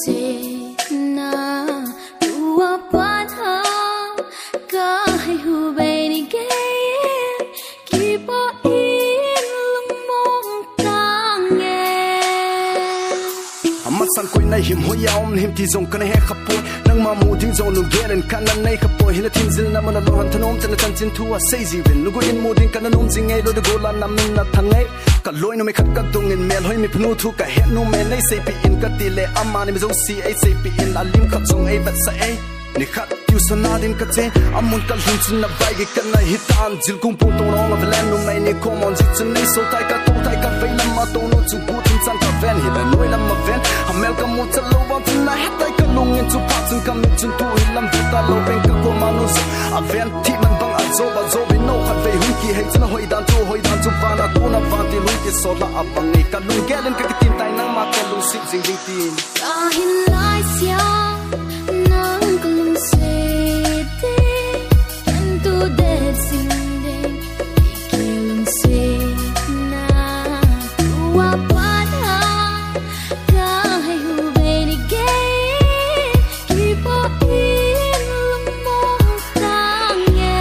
se na tua pan ha ka hai hu bei ni ge ki po in lung mong tang ye amat san koi nai him ho yaom him ti zong kan he khapo nang ma mu ding zong lu geren kan nan nei khapo hila tin zil na mana lo han thanom tan tan chin thu a sei ji ven lu go in mu ding kan nom jing ei lo de go la nam na thangai ka loi no me khat ka dong in mel hoi mi phnu thu ka he no me nei sei pi in ka ti le amma ni zo si ei sei pi in alim khat zong ei vat sa ei ni khat tu sanadin ka che amun kal hun chin na bai ge kan na hitan jil kum pu tong no ma len no mai ni common ji chin nei so tai ka ve lam ma to no chu bu tin chan ka ven hi la noi lam ma ven amel ka mu cha lo wa tin na het tai ka lung in chu pa chin kam mi chin tu hi lam ta lo ven ka ko ma no a ven ti man bang a zo bi no khat ve hun ki he chin hoi dan chu pa na ku na pa ti lu ki so la a pang nei ka lung gelen ka tin tai nang ma ka lung sip jing jing tin ka hin lai sia nang ka lung se te kan tu de sing de ki lung se na tua pan ha ka hai hu bei ni ge ki po in lung mong tang ye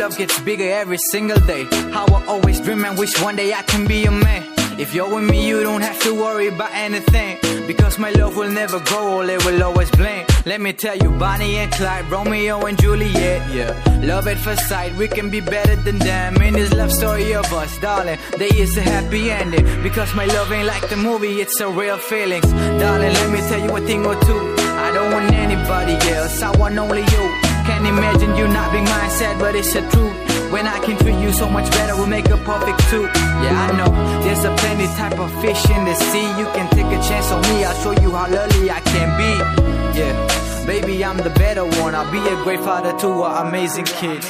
Love gets bigger every single day. How I always dream and wish one day I can be your man. If you're with me, you don't have to worry about anything, because my love will never grow old, it will always blink. Let me tell you, Bonnie and Clyde, Romeo and Juliet, yeah. Love at first sight, we can be better than them. In this love story of us, darling, there is a happy ending, because my love ain't like the movie, it's a real feelings. Darling, let me tell you a thing or two. I don't want anybody else, I want only you. Can't imagine you not being mine, sad, but it's the truth. When I can treat you so much better, we'll make a perfect two. Yeah, I know, there's a plenty type of fish in the sea. You can take a chance on me, I'll show you how lovely I can be. Yeah, baby, I'm the better one. I'll be a great father to our amazing kids.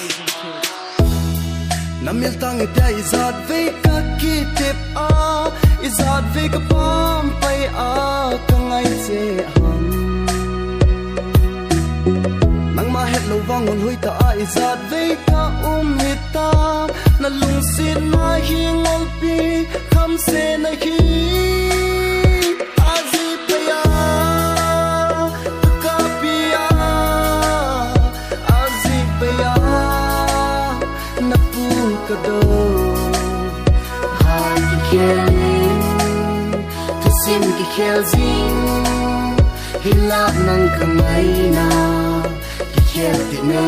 Namil tang ida izad ve ka kitip a izad ve ka pam pai a kangai che ham nang ma het lo wangun hui ta a izad ve ka hita na lung sin na hi ngol pi kham se na hi azi paya ka pia azi paya na pu ka do hai ki kheling tu sim ki khel zing hilak nang ka mai na ki khel ti na